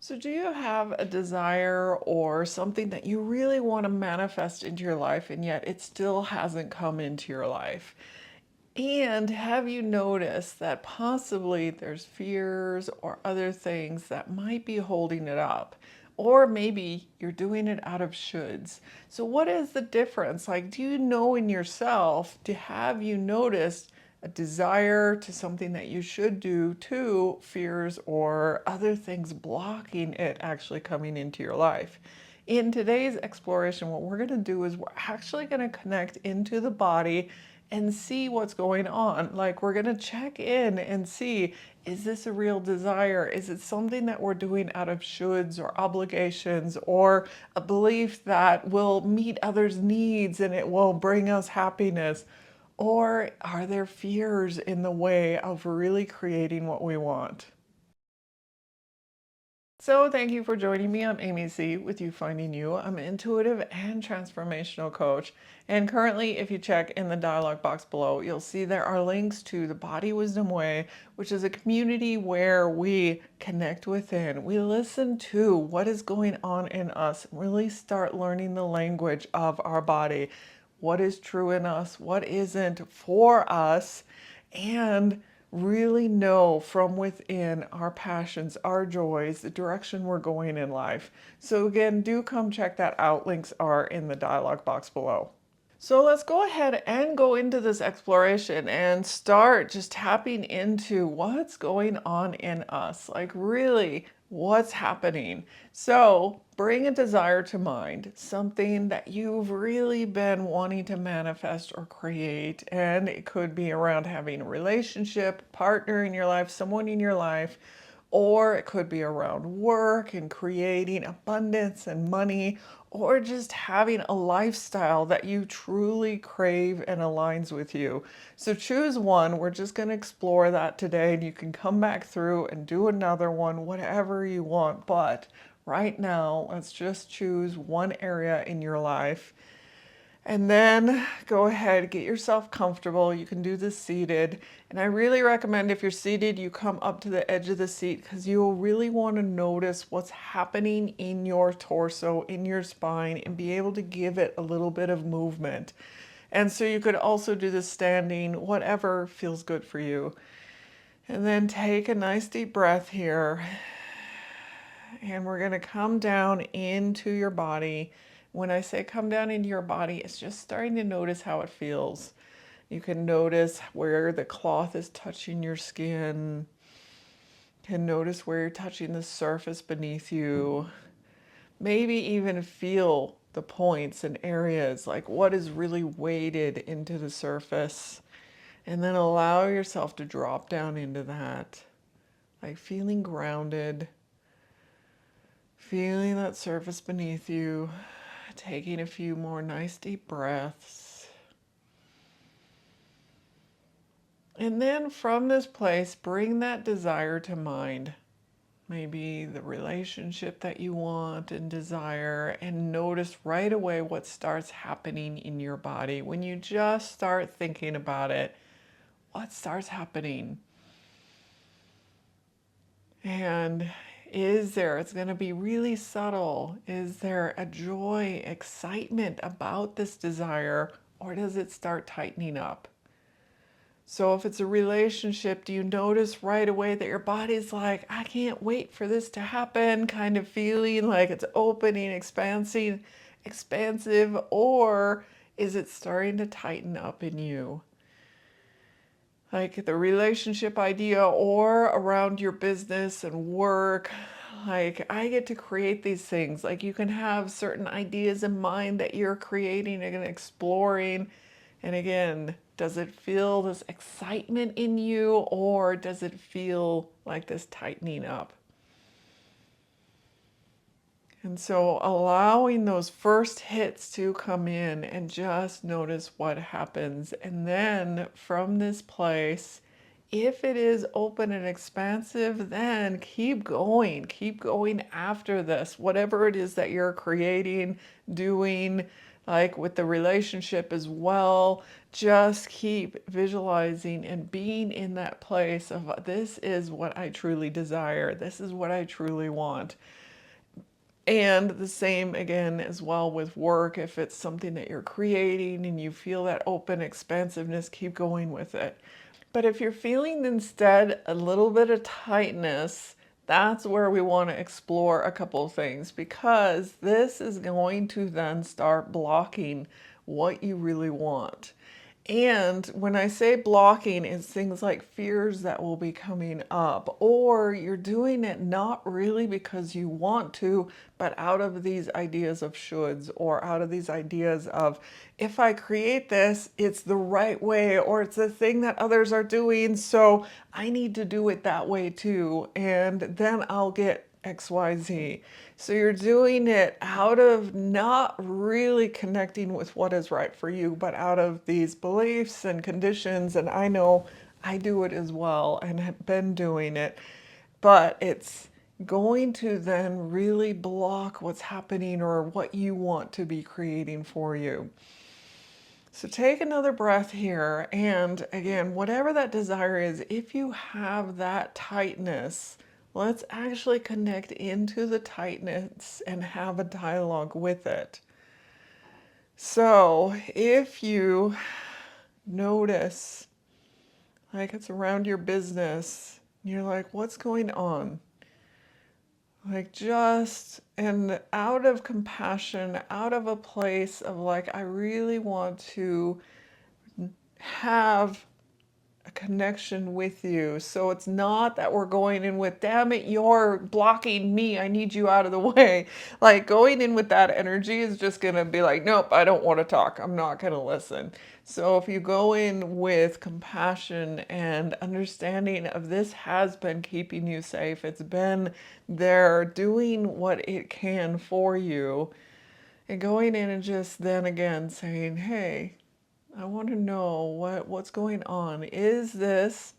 So, do you have a desire or something that you really want to manifest into your life and yet it still hasn't come into your life? And have you noticed that possibly there's fears or other things that might be holding it up? Or maybe you're doing it out of shoulds. So, what is the difference? Like, do you know in yourself, have you noticed a desire to something that you should do to fears or other things blocking it actually coming into your life? In today's exploration, what we're going to do is we're actually going to connect into the body and see what's going on. Like, we're going to check in and see, is this a real desire? Is it something that we're doing out of shoulds or obligations or a belief that will meet others' needs and it will bring us happiness? Or are there fears in the way of really creating what we want? So, thank you for joining me. I'm AmyC with You Finding You. I'm an intuitive and transformational coach. And currently, if you check in the dialog box below, you'll see there are links to the Body Wisdom Way, which is a community where we connect within. We listen to what is going on in us, really start learning the language of our body. What is true in us, what isn't for us, and really know from within our passions, our joys, the direction we're going in life. So again, do come check that out. Links are in the dialog box below. So let's go ahead and go into this exploration and start just tapping into what's going on in us. Like, really, what's happening? So bring a desire to mind, something that you've really been wanting to manifest or create. And it could be around having a relationship, partner in your life, someone in your life, or it could be around work and creating abundance and money, or just having a lifestyle that you truly crave and aligns with you. So choose one. We're just going to explore that today, and you can come back through and do another one, whatever you want. But right now, let's just choose one area in your life. And then go ahead, get yourself comfortable. You can do this seated. And I really recommend if you're seated, you come up to the edge of the seat because you'll really want to notice what's happening in your torso, in your spine, and be able to give it a little bit of movement. And so you could also do this standing, whatever feels good for you. And then take a nice deep breath here. And we're going to come down into your body. When I say come down into your body, it's just starting to notice how it feels. You can notice where the cloth is touching your skin. You can notice where you're touching the surface beneath you. Maybe even feel the points and areas, like what is really weighted into the surface. And then allow yourself to drop down into that, like feeling grounded. Feeling that surface beneath you, taking a few more nice deep breaths. And then from this place, bring that desire to mind. Maybe the relationship that you want and desire, and notice right away what starts happening in your body. When you just start thinking about it, what starts happening? And it's going to be really subtle. Is there a joy, excitement about this desire, or does it start tightening up? So if it's a relationship, do you notice right away that your body's like, I can't wait for this to happen, kind of feeling like it's opening, expanding, expansive, or is it starting to tighten up in you? Like the relationship idea or around your business and work. Like, I get to create these things. Like, you can have certain ideas in mind that you're creating and exploring. And again, does it feel this excitement in you, or does it feel like this tightening up? And so allowing those first hits to come in and just notice what happens. And then from this place, if it is open and expansive, then keep going after this. Whatever it is that you're creating, doing, Like with the relationship as well, just keep visualizing and being in that place of this is what I truly desire. This is what I truly want. And the same again as well with work. If it's something that you're creating and you feel that open expansiveness, keep going with it. But if you're feeling instead a little bit of tightness, that's where we want to explore a couple of things, because this is going to then start blocking what you really want. And when I say blocking, it's things like fears that will be coming up, or you're doing it not really because you want to, but out of these ideas of shoulds, or out of these ideas of, if I create this, it's the right way, or it's the thing that others are doing, so I need to do it that way too, and then I'll get XYZ. So you're doing it out of not really connecting with what is right for you, but out of these beliefs and conditions. And I know I do it as well and have been doing it, but it's going to then really block what's happening or what you want to be creating for you. So take another breath here. And again, whatever that desire is, if you have that tightness, let's actually connect into the tightness and have a dialogue with it. So if you notice, like it's around your business, you're like, what's going on? Like just, and out of compassion, out of a place of like, I really want to have a connection with you. So it's not that we're going in with, damn it, you're blocking me, I need you out of the way. Like going in with that energy is just going to be like, nope, I don't want to talk. I'm not going to listen. So if you go in with compassion and understanding of this has been keeping you safe, it's been there doing what it can for you, and going in and just then again saying, hey, I want to know what's going on. Is this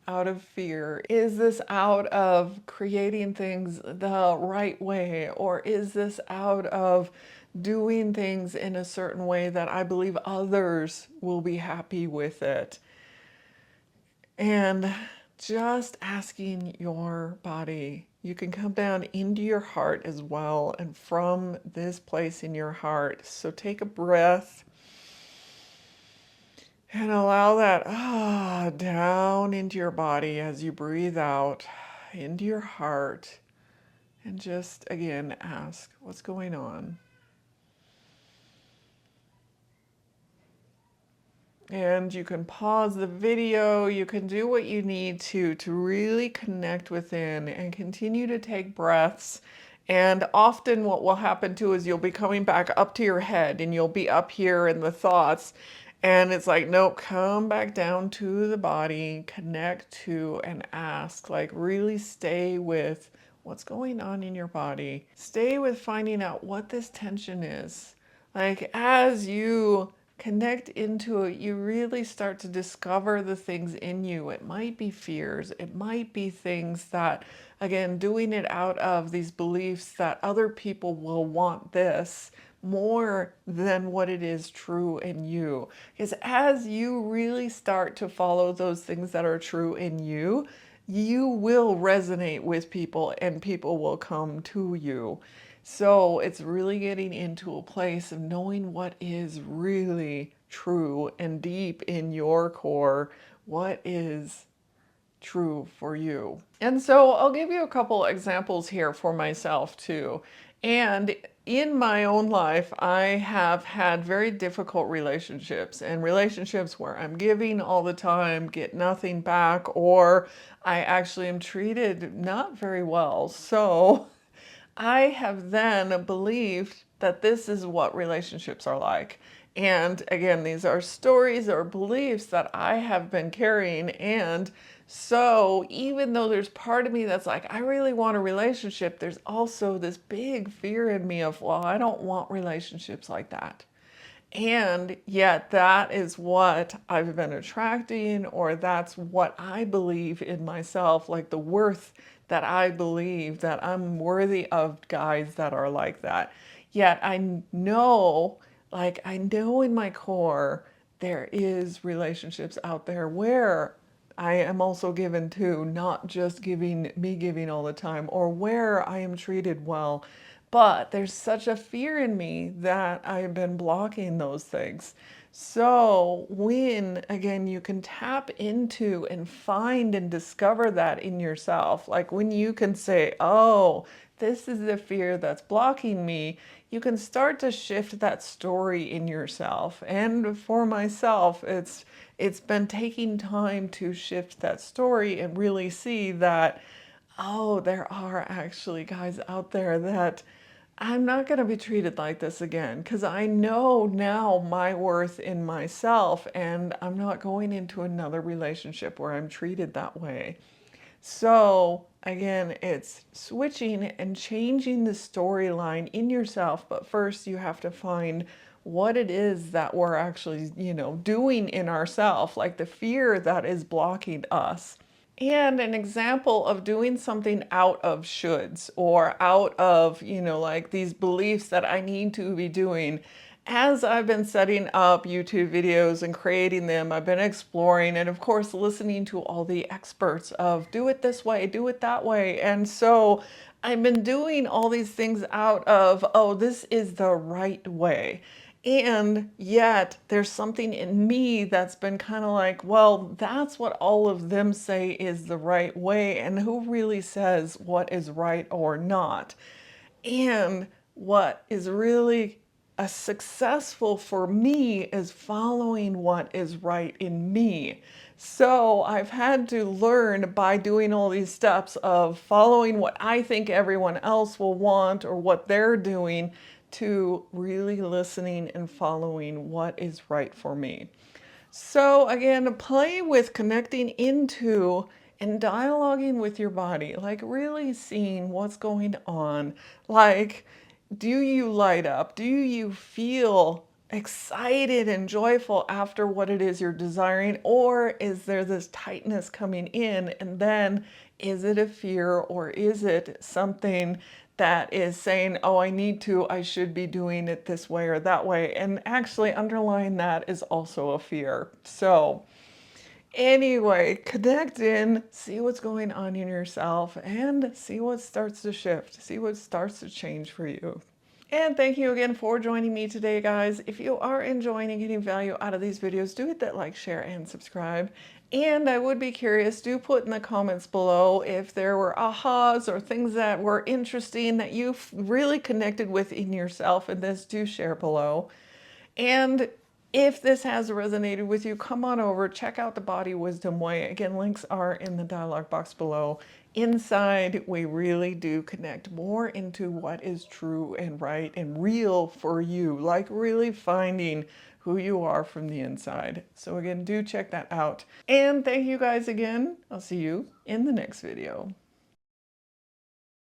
out of fear? Is this out of creating things the right way? Or is this out of doing things in a certain way that I believe others will be happy with it? And just asking your body. You can come down into your heart as well, and from this place in your heart. So take a breath. And allow that down into your body as you breathe out into your heart. And just again ask, what's going on? And you can pause the video, you can do what you need to really connect within and continue to take breaths. And often what will happen too is you'll be coming back up to your head and you'll be up here in the thoughts. And it's like, nope, come back down to the body, connect to and ask, like really stay with what's going on in your body. Stay with finding out what this tension is. Like as you connect into it, you really start to discover the things in you. It might be fears, it might be things that, again, doing it out of these beliefs that other people will want this more than what it is true in you. Because as you really start to follow those things that are true in you, you will resonate with people and people will come to you. So it's really getting into a place of knowing what is really true and deep in your core, what is true for you. And so I'll give you a couple examples here for myself too. And in my own life, I have had very difficult relationships, and relationships where I'm giving all the time, get nothing back, or I actually am treated not very well. So I have then believed that this is what relationships are like. And again, these are stories or beliefs that I have been carrying. And so even though there's part of me that's like, I really want a relationship, there's also this big fear in me of, well, I don't want relationships like that. And yet that is what I've been attracting, or that's what I believe in myself, like the worth that I believe that I'm worthy of guys that are like that. Yet I know Like, I know in my core there is relationships out there where I am also given to, not just giving all the time, or where I am treated well. But there's such a fear in me that I've been blocking those things. So when, again, you can tap into and find and discover that in yourself, like when you can say, oh, this is the fear that's blocking me, you can start to shift that story in yourself. And for myself, it's been taking time to shift that story and really see that, oh, there are actually guys out there that I'm not going to be treated like this again, because I know now my worth in myself, and I'm not going into another relationship where I'm treated that way. So again, it's switching and changing the storyline in yourself. But first, you have to find what it is that we're actually, doing in ourself, like the fear that is blocking us. And an example of doing something out of shoulds or out of, like these beliefs that I need to be doing. As I've been setting up YouTube videos and creating them, I've been exploring and, of course, listening to all the experts of do it this way, do it that way. And so I've been doing all these things out of, oh, this is the right way. And yet there's something in me that's been kind of like, well, that's what all of them say is the right way. And who really says what is right or not? And what is really a successful for me is following what is right in me. So I've had to learn by doing all these steps of following what I think everyone else will want or what they're doing, to really listening and following what is right for me. So again, play with connecting into and dialoguing with your body, like really seeing what's going on. Like, do you light up? Do you feel excited and joyful after what it is you're desiring? Or is there this tightness coming in? And then is it a fear, or is it something that is saying, oh, I should be doing it this way or that way? And actually underlying that is also a fear. So anyway, connect in, see what's going on in yourself, and see what starts to shift, see what starts to change for you. And thank you again for joining me today, guys. If you are enjoying and getting value out of these videos, do hit that like, share, and subscribe. And I would be curious, do put in the comments below if there were ahas or things that were interesting that you've really connected with in yourself, and this, do share below. And if this has resonated with you, come on over, check out the Body Wisdom Way. Again, links are in the dialog box below. Inside, we really do connect more into what is true and right and real for you, like really finding who you are from the inside. So again, do check that out. And thank you guys again. I'll see you in the next video.